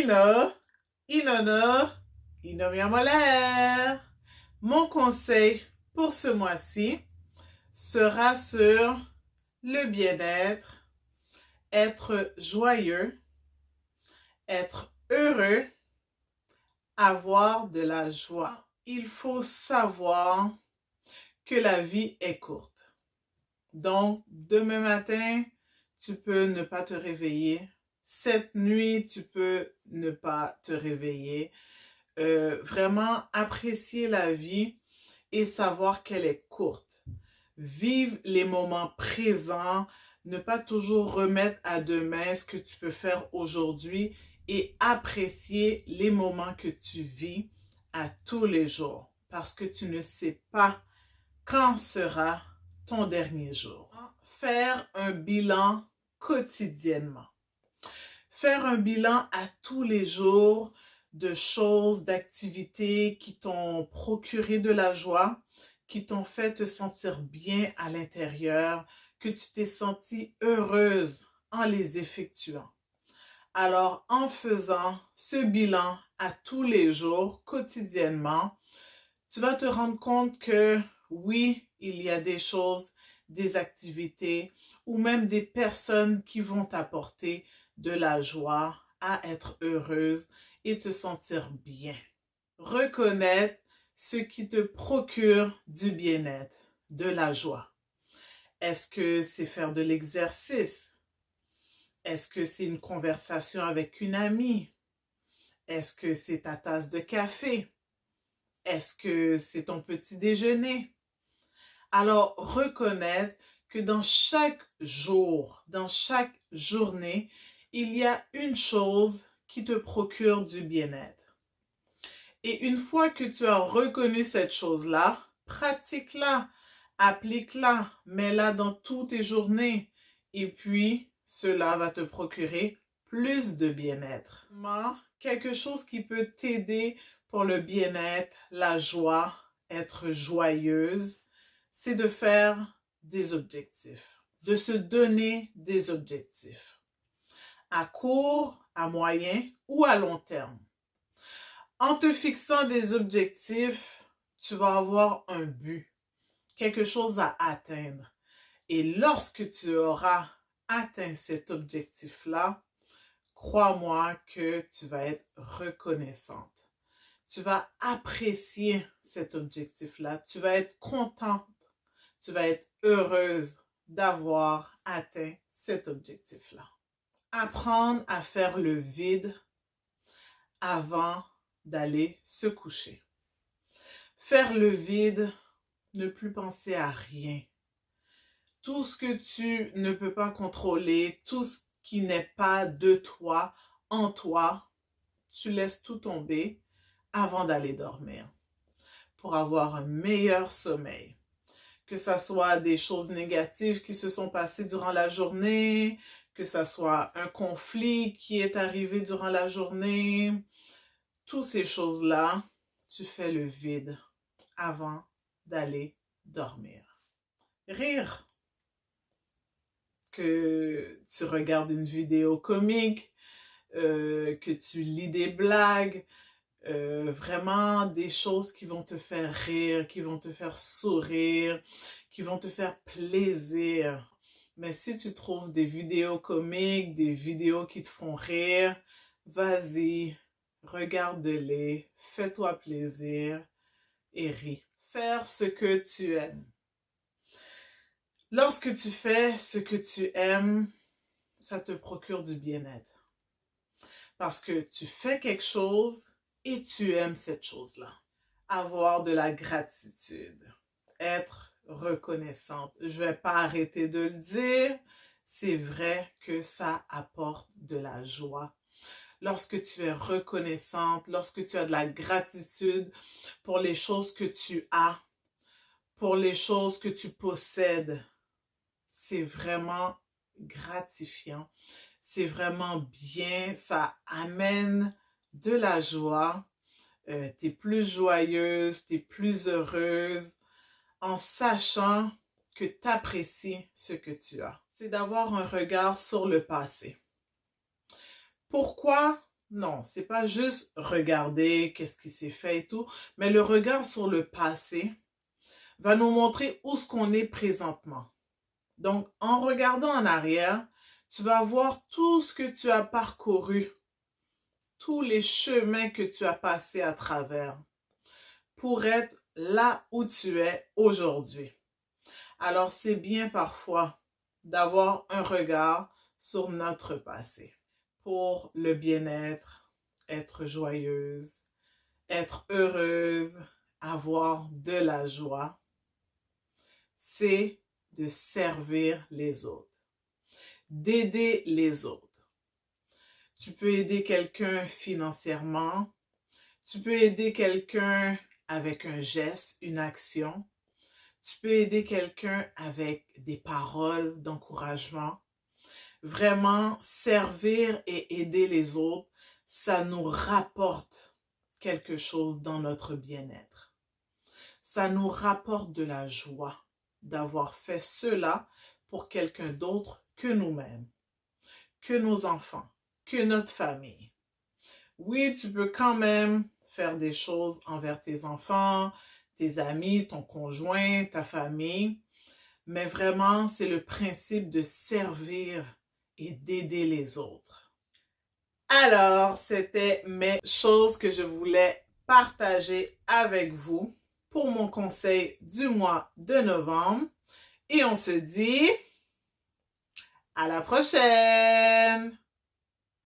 Ino, Inono, Inomiamolaire. Mon conseil pour ce mois-ci sera sur le bien-être, être joyeux, être heureux, avoir de la joie. Il faut savoir que la vie est courte. Donc, demain matin, tu peux ne pas te réveiller. Cette nuit, tu peux ne pas te réveiller. Vraiment apprécier la vie et savoir qu'elle est courte. Vivre les moments présents, ne pas toujours remettre à demain ce que tu peux faire aujourd'hui et apprécier les moments que tu vis à tous les jours parce que tu ne sais pas quand sera ton dernier jour. Faire un bilan quotidiennement. Faire un bilan à tous les jours de choses, d'activités qui t'ont procuré de la joie, qui t'ont fait te sentir bien à l'intérieur, que tu t'es sentie heureuse en les effectuant. Alors, en faisant ce bilan à tous les jours, quotidiennement, tu vas te rendre compte que oui, il y a des choses, des activités ou même des personnes qui vont t'apporter de la joie, à être heureuse et te sentir bien. Reconnaître ce qui te procure du bien-être, de la joie. Est-ce que c'est faire de l'exercice? Est-ce que c'est une conversation avec une amie? Est-ce que c'est ta tasse de café? Est-ce que c'est ton petit déjeuner? Alors, reconnaître que dans chaque jour, dans chaque journée, il y a une chose qui te procure du bien-être. Et une fois que tu as reconnu cette chose-là, pratique-la, applique-la, mets-la dans toutes tes journées. Et puis, cela va te procurer plus de bien-être. Quelque chose qui peut t'aider pour le bien-être, la joie, être joyeuse, c'est de faire des objectifs, de se donner des objectifs à court, à moyen ou à long terme. En te fixant des objectifs, tu vas avoir un but, quelque chose à atteindre. Et lorsque tu auras atteint cet objectif-là, crois-moi que tu vas être reconnaissante. Tu vas apprécier cet objectif-là. Tu vas être contente. Tu vas être heureuse d'avoir atteint cet objectif-là. Apprendre à faire le vide avant d'aller se coucher. Faire le vide, ne plus penser à rien. Tout ce que tu ne peux pas contrôler, tout ce qui n'est pas de toi, en toi, tu laisses tout tomber avant d'aller dormir pour avoir un meilleur sommeil. Que ce soit des choses négatives qui se sont passées durant la journée, que ce soit un conflit qui est arrivé durant la journée, toutes ces choses-là, tu fais le vide avant d'aller dormir. Rire. Que tu regardes une vidéo comique, que tu lis des blagues, vraiment des choses qui vont te faire rire, qui vont te faire sourire, qui vont te faire plaisir. Mais si tu trouves des vidéos comiques, des vidéos qui te font rire, vas-y, regarde-les, fais-toi plaisir et ris. Faire ce que tu aimes. Lorsque tu fais ce que tu aimes, ça te procure du bien-être. Parce que tu fais quelque chose et tu aimes cette chose-là. Avoir de la gratitude. Être reconnaissante. Je ne vais pas arrêter de le dire. C'est vrai que ça apporte de la joie. Lorsque tu es reconnaissante, lorsque tu as de la gratitude pour les choses que tu as, pour les choses que tu possèdes, c'est vraiment gratifiant. C'est vraiment bien. Ça amène de la joie. Tu es plus joyeuse, tu es plus heureuse en sachant que tu apprécies ce que tu as. C'est d'avoir un regard sur le passé. Pourquoi Non, c'est pas juste regarder qu'est-ce qui s'est fait et tout, mais le regard sur le passé va nous montrer où ce qu'on est présentement. Donc, en regardant en arrière, tu vas voir tout ce que tu as parcouru, tous les chemins que tu as passés à travers pour être là où tu es aujourd'hui. Alors, c'est bien parfois d'avoir un regard sur notre passé pour le bien-être, être joyeuse, être heureuse, avoir de la joie. C'est de servir les autres, d'aider les autres. Tu peux aider quelqu'un financièrement, tu peux aider quelqu'un avec un geste, une action. Tu peux aider quelqu'un avec des paroles d'encouragement. Vraiment, servir et aider les autres, ça nous rapporte quelque chose dans notre bien-être. Ça nous rapporte de la joie d'avoir fait cela pour quelqu'un d'autre que nous-mêmes, que nos enfants, que notre famille. Oui, tu peux quand même faire des choses envers tes enfants, tes amis, ton conjoint, ta famille, mais vraiment, c'est le principe de servir et d'aider les autres. Alors, c'était mes choses que je voulais partager avec vous pour mon conseil du mois de novembre. Et on se dit à la prochaine!